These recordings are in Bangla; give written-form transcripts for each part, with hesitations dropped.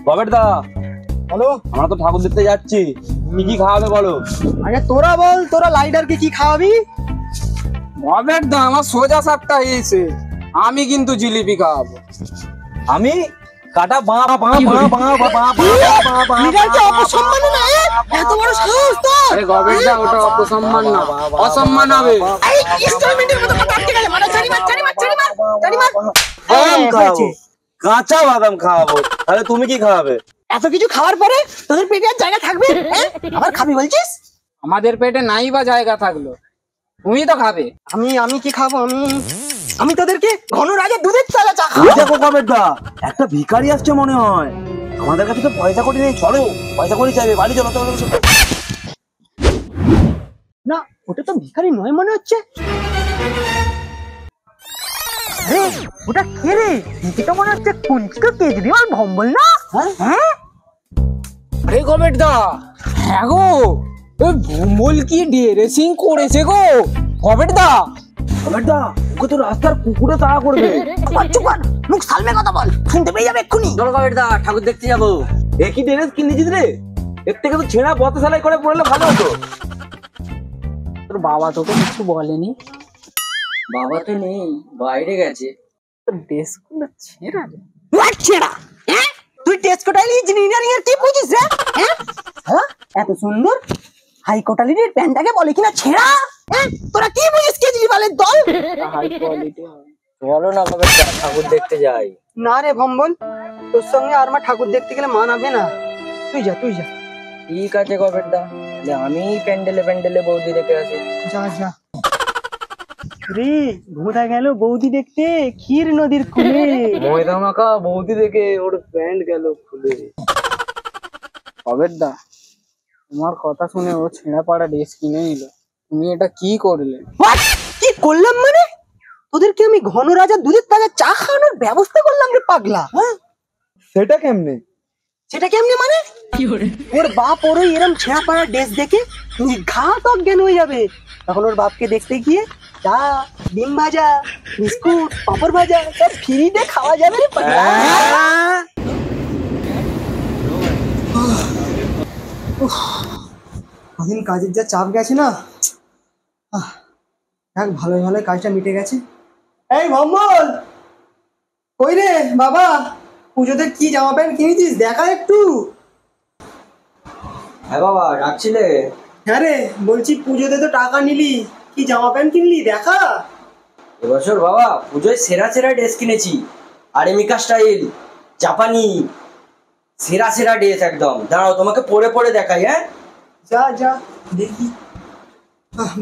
বাবের দা বলো, আমরা তো ঠাকুর দেখতে যাচ্ছি, কি কি খাওয়াবে বলো? আগে তোরা বল, তোরা লাইডারকে কি খাওয়াবি? বাবের দা আমার সোজা সাপটা হয়েছে, আমি কিন্তু জিলিপি খাওয়াবো। আমি কাটা বা বা বা বা বা বা লিডারকে অপসম্মান না, এত বড় সাহস তো! আরে বাবের দা ওটা অপসম্মান না, অসম্মান হবে। এই ইনস্টলমেন্টের মতো কথা আটকে গেলে মানে ছাড়ি মার। বাদাম খাওয়াবো, কাঁচা বাদাম খাওয়াবো। তাহলে তুমি কি খাওয়াবে? এত কিছু খাওয়ার পরে তোদের পেটে আর জায়গা থাকবে? আবার খাবি বলছিস? আমাদের পেটে নাই বা জায়গা থাকলো, তুমি তো খাবে। আমি কি খাবো? আমি তোদেরকে ঘন রাজা দুধের চালা চা খাবো। দেখো বাবের দা, একটা ভিখারি আসছে মনে হয়। আমাদের কাছে তো পয়সা কড়ি নেই, চলো পয়সা কড়ি চাইবে, বাড়ি চলো চলো। না, ওটা তো ভিখারি নয় মনে হচ্ছে। আরে ওটা কে রে? দেখি তো মনে হচ্ছে কুঞ্চিত কেজরিওয়াল ভম্বল না? হ্যাঁ আরে বাবের দা, হ্যাঁ গো, ওই ভম্বল কি ড্রেসিং করেছে গো বাবের দা। বাবের দা, ওকে তো রাস্তার কুকুরে তাড়া করবে। চুপ কর, মুখ সালমে কথা বল, শুনতে পেয়ে যাবে এক্ষুনি। চলো বাবের দা, ঠাকুর দেখতে যাবো। একই ড্রেস কিনেছিস রে? এর থেকে তো ছেঁড়া বত সেলাই করে পড়লে ভালো হতো। তোর বাবা তোকে কিছু বলেনি? বাবা তো নেই, বাইরে গেছে। তোর ড্রেস গুলো ছেঁড়া রে। ছেড়া, হ্যাঁ? তুই টেস্কোটাইল ইঞ্জিনিয়ারিং এর কি বুঝিস রে? হ্যাঁ, এত সুন্দর হাই কোয়ালিটির প্যান্টটাকে বলে কিনা ছেড়া? হ্যাঁ, তোরা কি বুঝিস কেজরিওয়ালের দল? হাই কোয়ালিটি হবে। বলো না কবে ঠাকুর দেখতে যাই। না রে ভম্বল, তোর সঙ্গে আর মা ঠাকুর দেখতে গেলে মানাবে না। তুই যা। ঠিক আছে কবের দা, আমি প্যান্ডেলে বৌদি দেখে আসি। যা রে, ভোঁদা গেল বৌদি দেখতে ক্ষীর নদীর কূলে। ময়দা মাখা বৌদি দেখে ওর প্যান্ট গেল খুলে। বাবের দা, তোমার কথা শুনে ও ছেঁড়া পাড়া ড্রেস কিনে নিল, তুমি এটা কি করলে? কি করলাম মানে? তোদেরকে আমি ঘন রাজা দুধের তাজা চা খাওয়ানোর ব্যবস্থা করলাম রে পাগলা। হ্যাঁ, সেটা কেমনে? সেটা কেমনে মানে? ওর বাপ ওরই এরম ছেঁড়া পাড়া ড্রেস দেখে ঘাত অজ্ঞান হয়ে যাবে। তখন ওর বাপকে দেখতে গিয়ে চা, ডিম ভাজা, বিস্কুট, পাপড় ভাজা সব ফ্রিতে খাওয়া যাবে রে পাগলা। কদিন কাজের যা চাপ গেছে না, দেখ ভালোই কাজটা মিটে গেছে। এই ভম্বল, কই রে বাবা? পুজোতে কি জামা প্যান্ট কিনেছিস দেখা একটু। হ্যাঁ বাবা, ডাকছিলে? হ্যাঁ রে, বলছি পুজোতে তো টাকা নিলি, কি জামা প্যান্ট কিনলি দেখা। এবছর বাবা পুজোয় সেরা ড্রেস কিনেছি, আরেমিকা স্টাইল, জাপানি, সেরা ড্রেস একদম। দাঁড়াও তোমাকে পরে দেখাই। হ্যাঁ যা দেখি।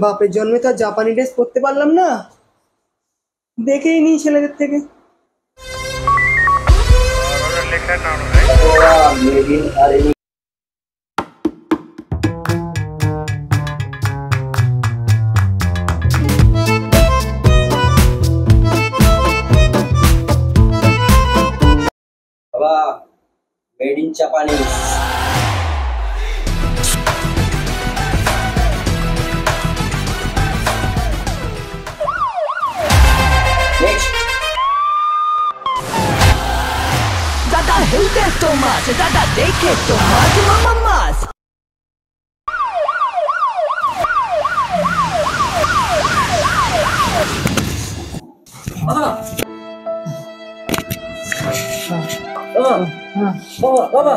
বাপের জন্মে তো আর জাপানি ড্রেস পরতে পারলাম না, দেখেই নি ছেলেদের থেকে। বাবা, মেড ইন জাপানি। দাদা হেলতে তোমার, দাদা দেখে তোমার মামা মাস। বাবা,